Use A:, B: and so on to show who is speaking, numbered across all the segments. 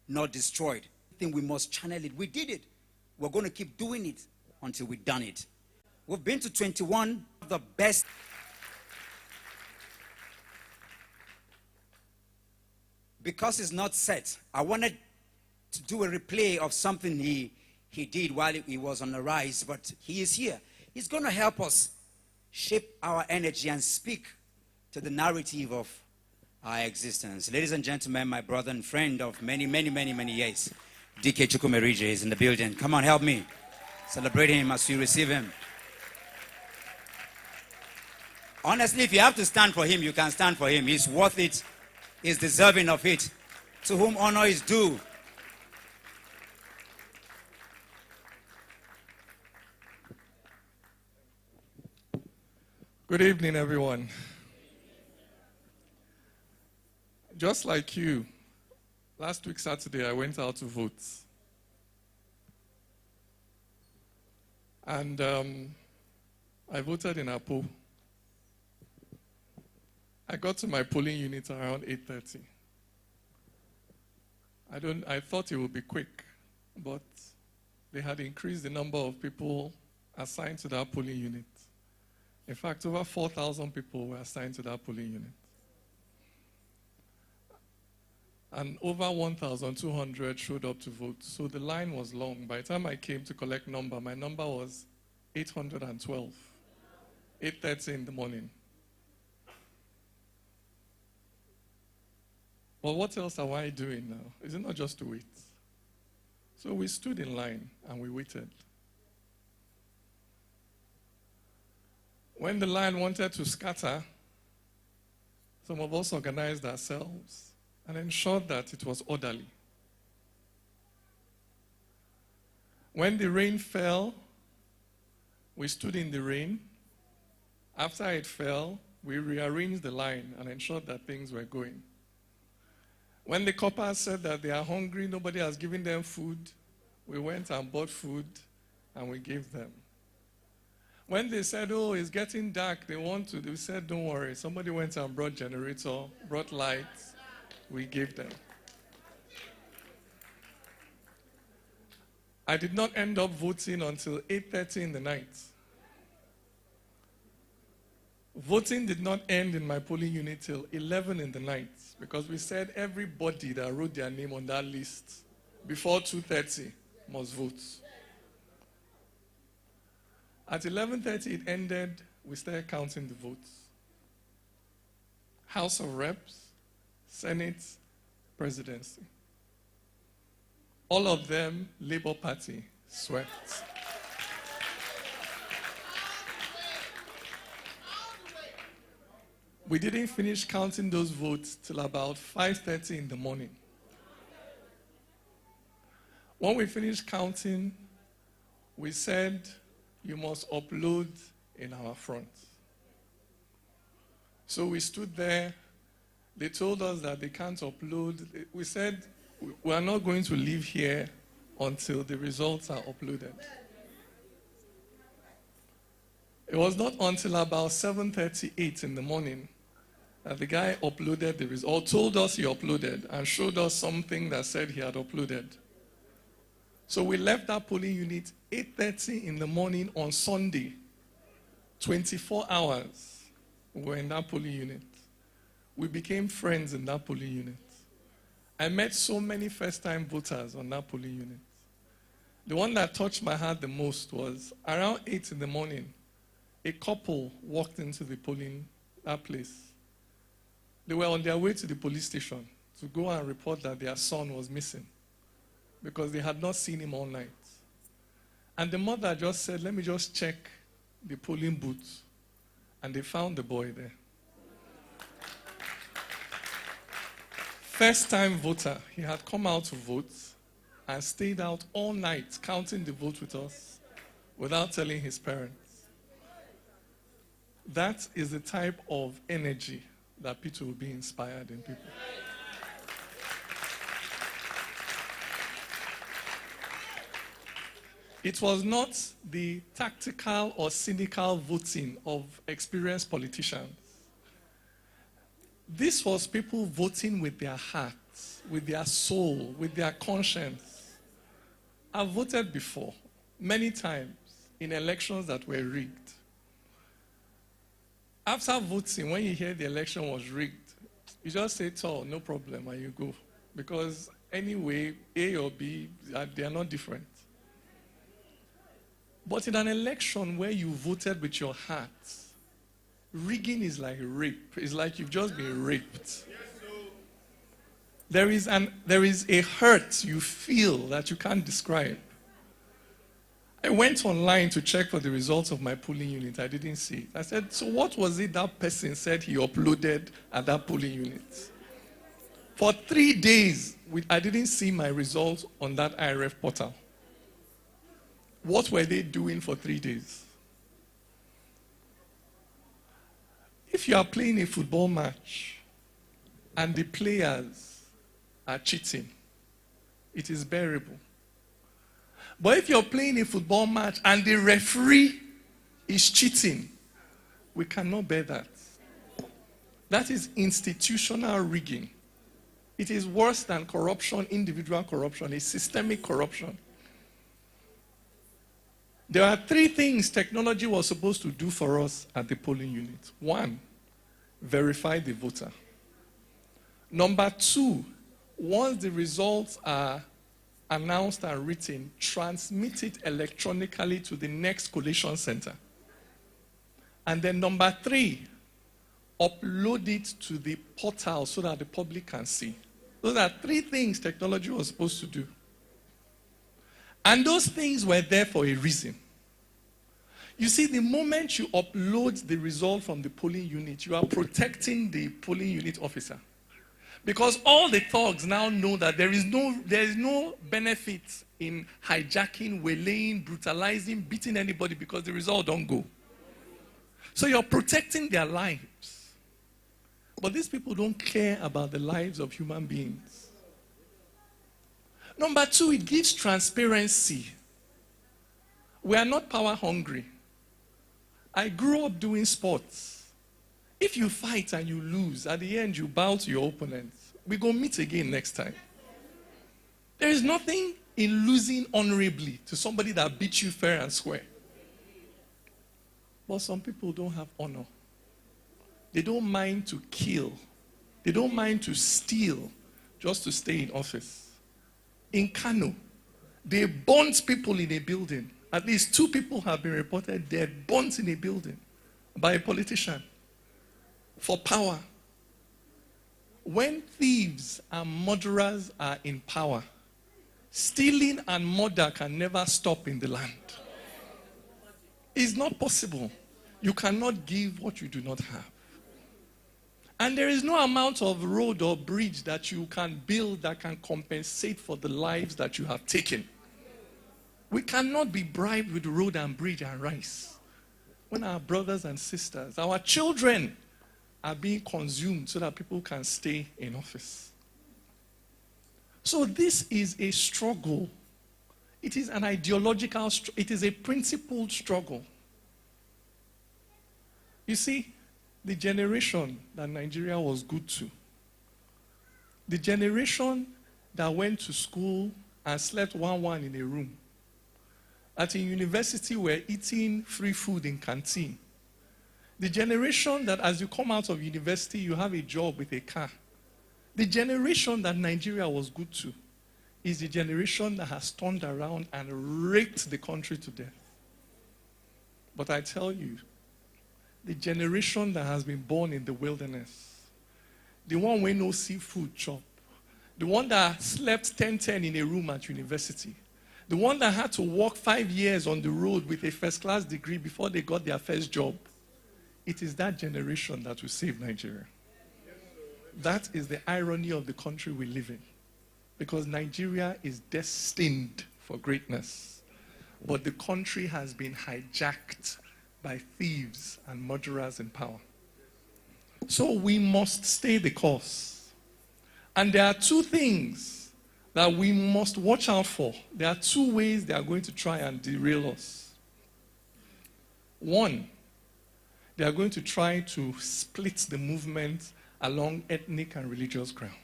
A: not destroyed. I think we must channel it. We did it. We're going to keep doing it until we've done it. We've been to 21 of the best. Because it's not set, I wanted to do a replay of something he did while he was on the rise, but he is here. He's going to help us shape our energy and speak to the narrative of our existence. Ladies and gentlemen, my brother and friend of many, many, many, many years, DK Chukwumerije is in the building. Come on, help me. Celebrate him as we receive him. Honestly, if you have to stand for him, you can stand for him. He's worth it. He's deserving of it. To whom honor is due.
B: Good evening, everyone. Just like you, last week Saturday I went out to vote. And I voted in Apo. I got to my polling unit around 8:30. I thought it would be quick, but they had increased the number of people assigned to that polling unit. In fact, over 4,000 people were assigned to that polling unit. And over 1,200 showed up to vote. So the line was long. By the time I came to collect number, my number was 812. 8:30 in the morning. Well, what else am I doing now? Is it not just to wait? So we stood in line and we waited. When the line wanted to scatter, some of us organized ourselves and ensured that it was orderly. When the rain fell, we stood in the rain. After it fell, we rearranged the line and ensured that things were going. When the coppers said that they are hungry, nobody has given them food, we went and bought food and we gave them. When they said, oh, it's getting dark, we said, don't worry. Somebody went and brought generator, brought lights, we gave them. I did not end up voting until 8:30 in the night. Voting did not end in my polling unit till 11 in the night because we said everybody that wrote their name on that list before 2:30 must vote. At 11:30 it ended, we started counting the votes. House of Reps, Senate, Presidency. All of them, Labour Party, swept. We didn't finish counting those votes till about 5:30 in the morning. When we finished counting, we said, you must upload in our front. So we stood there. They told us that they can't upload. We said, we are not going to leave here until the results are uploaded. It was not until about 7:38 in the morning that the guy uploaded the result, or told us he uploaded, and showed us something that said he had uploaded. So we left that polling unit 8:30 in the morning on Sunday. 24 hours we were in that polling unit. We became friends in that polling unit. I met so many first-time voters on that polling unit. The one that touched my heart the most was around 8 in the morning, a couple walked into the that place. They were on their way to the police station to go and report that their son was missing because they had not seen him all night. And the mother just said, let me just check the polling booth. And they found the boy there. First-time voter. He had come out to vote and stayed out all night counting the vote with us without telling his parents. That is the type of energy that people will be inspired in people. It was not the tactical or cynical voting of experienced politicians. This was people voting with their hearts. with their soul, with their conscience. I've voted before, many times, in elections that were rigged. After voting, when you hear the election was rigged, you just say, "Oh, no problem," and you go. Because anyway, A or B, they are not different. But in an election where you voted with your heart, rigging is like rape. It's like you've just been raped. There is a hurt you feel that you can't describe. I went online to check for the results of my polling unit. I didn't see it. I said, "So what was it that person said he uploaded at that polling unit?" For 3 days, I didn't see my results on that IRF portal. What were they doing for 3 days? If you are playing a football match and the players are cheating, it is bearable. But if you're playing a football match and the referee is cheating, we cannot bear that. That is institutional rigging. It is worse than corruption, individual corruption. It's systemic corruption. There are 3 things technology was supposed to do for us at the polling unit. 1, verify the voter. Number 2, once the results are announced and written, transmit it electronically to the next collation center. And then number 3, upload it to the portal so that the public can see. Those are 3 things technology was supposed to do. And those things were there for a reason. You see, the moment you upload the result from the polling unit, you are protecting the polling unit officer. Because all the thugs now know that there is no benefit in hijacking, waylaying, brutalizing, beating anybody because the result don't go. So you're protecting their lives. But these people don't care about the lives of human beings. Number 2, it gives transparency. We are not power hungry. I grew up doing sports. If you fight and you lose, at the end you bow to your opponents. We go meet again next time. There is nothing in losing honorably to somebody that beat you fair and square. But some people don't have honor. They don't mind to kill. They don't mind to steal just to stay in office. In Kano, they burnt people in a building. At least 2 people have been reported dead, burnt in a building by a politician for power. When thieves and murderers are in power, stealing and murder can never stop in the land. It's not possible. You cannot give what you do not have. And there is no amount of road or bridge that you can build that can compensate for the lives that you have taken. We cannot be bribed with road and bridge and rice. When our brothers and sisters, our children are being consumed so that people can stay in office. So this is a struggle. It is an ideological, it is a principled struggle. You see, the generation that Nigeria was good to, the generation that went to school and slept one in a room, at a university were eating free food in canteen, the generation that as you come out of university, you have a job with a car, the generation that Nigeria was good to is the generation that has turned around and raped the country to death. But I tell you, the generation that has been born in the wilderness, the one where no seafood chop, the one that slept 10-10 in a room at university, the one that had to work 5 years on the road with a first-class degree before they got their first job, it is that generation that will save Nigeria. That is the irony of the country we live in. Because Nigeria is destined for greatness. But the country has been hijacked by thieves and murderers in power. So we must stay the course. And there are 2 things that we must watch out for. There are 2 ways they are going to try and derail us. 1, they are going to try to split the movement along ethnic and religious grounds.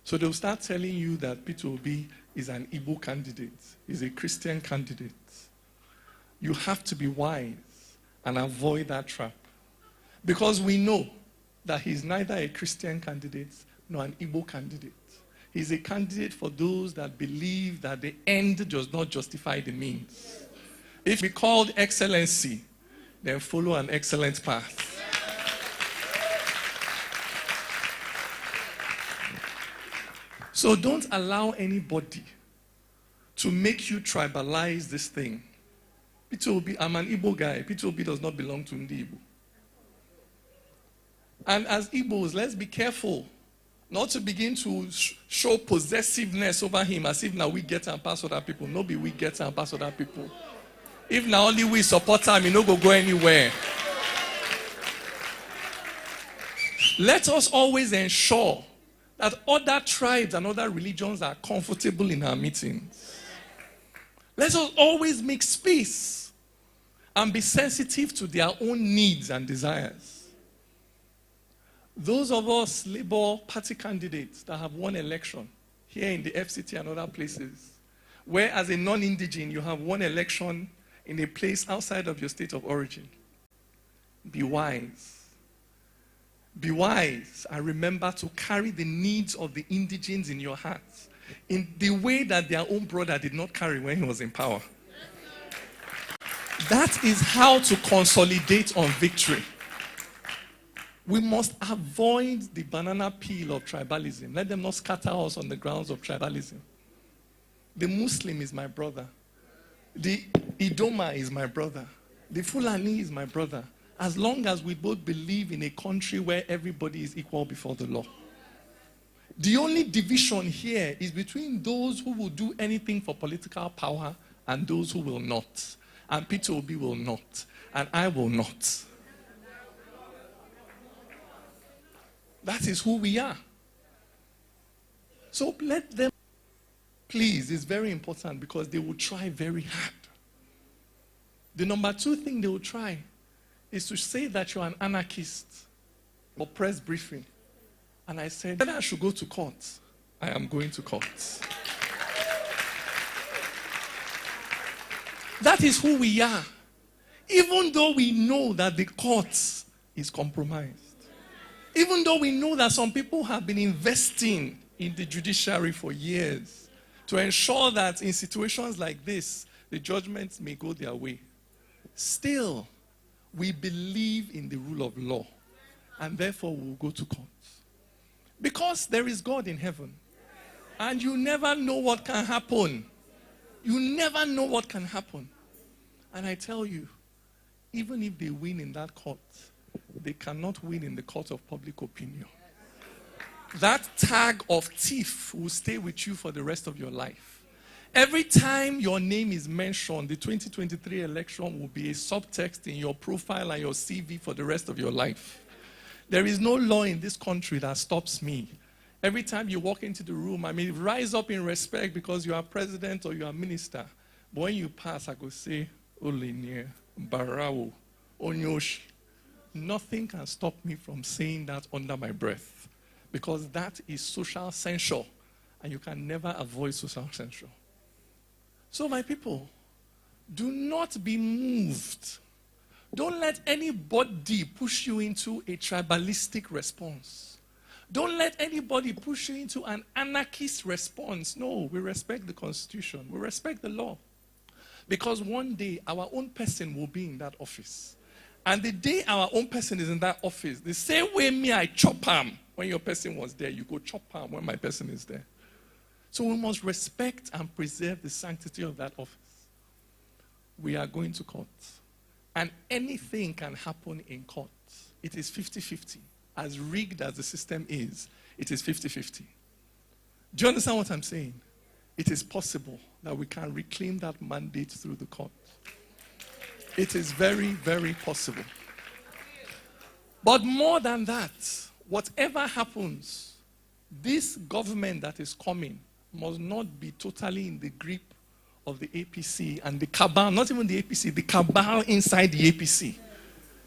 B: So they'll start telling you that Peter Obi is an Igbo candidate, is a Christian candidate. You have to be wise and avoid that trap. Because we know that he's neither a Christian candidate nor an Igbo candidate. He's a candidate for those that believe that the end does not justify the means. If we called excellency, then follow an excellent path. So don't allow anybody to make you tribalize this thing. Peter Obi, I'm an Igbo guy. Peter Obi does not belong to Ndi Igbo. And as Igbos, let's be careful not to begin to show possessiveness over him as if now we get and pass other people. No be we get and pass other people. If now only we support him, he no go anywhere. Let us always ensure that other tribes and other religions are comfortable in our meetings. Let us always make space and be sensitive to their own needs and desires. Those of us Labour Party candidates that have won election here in the FCT and other places, where as a non-indigene you have won election in a place outside of your state of origin, be wise. Be wise and remember to carry the needs of the indigenes in your hearts in the way that their own brother did not carry when he was in power. That is how to consolidate on victory. We must avoid the banana peel of tribalism. Let them not scatter us on the grounds of tribalism. The Muslim is my brother. The Idoma is my brother. The Fulani is my brother. As long as we both believe in a country where everybody is equal before the law. The only division here is between those who will do anything for political power and those who will not. And Peter Obi will not. And I will not. That is who we are. So let them, please, it's very important because they will try very hard. The number 2 thing they will try is to say that you're an anarchist or press briefing. And I said, whether I should go to court, I am going to court. That is who we are. Even though we know that the court is compromised. Even though we know that some people have been investing in the judiciary for years to ensure that in situations like this, the judgments may go their way. Still, we believe in the rule of law, and therefore we'll go to court. Because there is God in heaven, and you never know what can happen. You never know what can happen. And I tell you, even if they win in that court, they cannot win in the court of public opinion. That tag of thief will stay with you for the rest of your life. Every time your name is mentioned, the 2023 election will be a subtext in your profile and your CV for the rest of your life. There is no law in this country that stops me. Every time you walk into the room, I may rise up in respect because you are president or you are minister. But when you pass, I go say, Olinie, Barao, Onyoshi. Nothing can stop me from saying that under my breath. Because that is social censure. And you can never avoid social censure. So my people, do not be moved. Don't let anybody push you into a tribalistic response. Don't let anybody push you into an anarchist response. No, we respect the Constitution. We respect the law. Because one day, our own person will be in that office. And the day our own person is in that office, the same way me, I chop him when your person was there, you go chop him when my person is there. So we must respect and preserve the sanctity of that office. We are going to court. And anything can happen in court. It is 50-50. As rigged as the system is, it is 50-50. Do you understand what I'm saying? It is possible that we can reclaim that mandate through the court. It is very, very possible. But more than that, whatever happens, this government that is coming must not be totally in the grip of the APC and the cabal, not even the APC, the cabal inside the APC.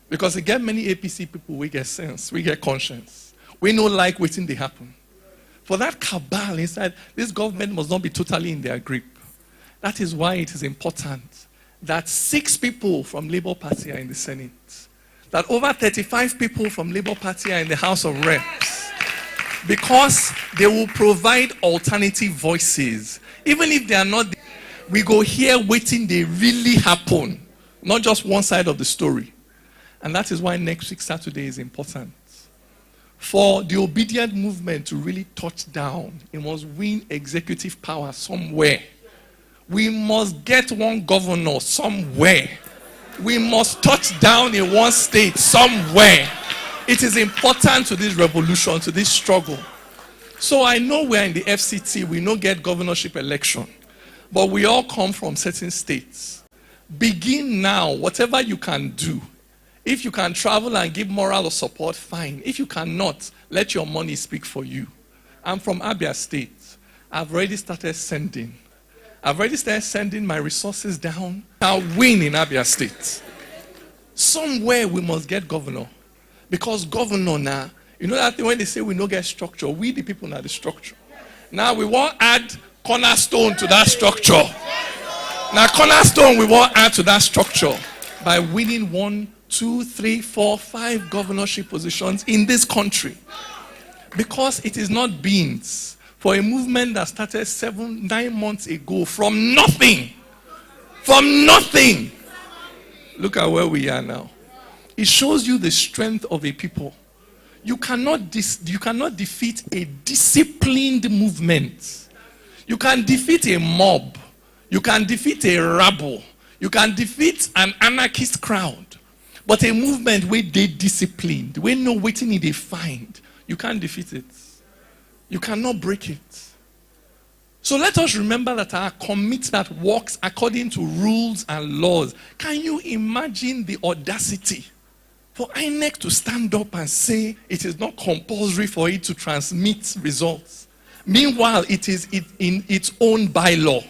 B: Because again, many APC people, we get sense, we get conscience. We don't like waiting they happen. For that cabal inside, this government must not be totally in their grip. That is why it is important that 6 people from Labour Party are in the Senate. That over 35 people from Labour Party are in the House of Reps. Because they will provide alternative voices. Even if they are not, we go here waiting they really happen. Not just one side of the story. And that is why next week Saturday is important. For the obedient movement to really touch down, it must win executive power somewhere. We must get one governor somewhere. We must touch down in one state somewhere. It is important to this revolution, to this struggle. So I know we're in the FCT, we don't get governorship election. But we all come from certain states. Begin now, whatever you can do. If you can travel and give moral or support, fine. If you cannot, let your money speak for you. I'm from Abia State. I've already started sending. My resources down. I'll win in Abia State. Somewhere we must get governor. Because governor now, you know that thing when they say we don't get structure, we the people are the structure. Now we want to add cornerstone to that structure. Now cornerstone we want to add to that structure by winning 1, 2, 3, 4, 5 governorship positions in this country. Because it is not beans. For a movement that started 9 months ago from nothing. From nothing. Look at where we are now. It shows you the strength of a people. You cannot defeat a disciplined movement. You can defeat a mob. You can defeat a rabble. You can defeat an anarchist crowd. But a movement where they disciplined, where no waiting they find, you can't defeat it. You cannot break it. So let us remember that our commit that works according to rules and laws. Can you imagine the audacity for INEC to stand up and say it is not compulsory for it to transmit results? Meanwhile, it is in its own bylaw.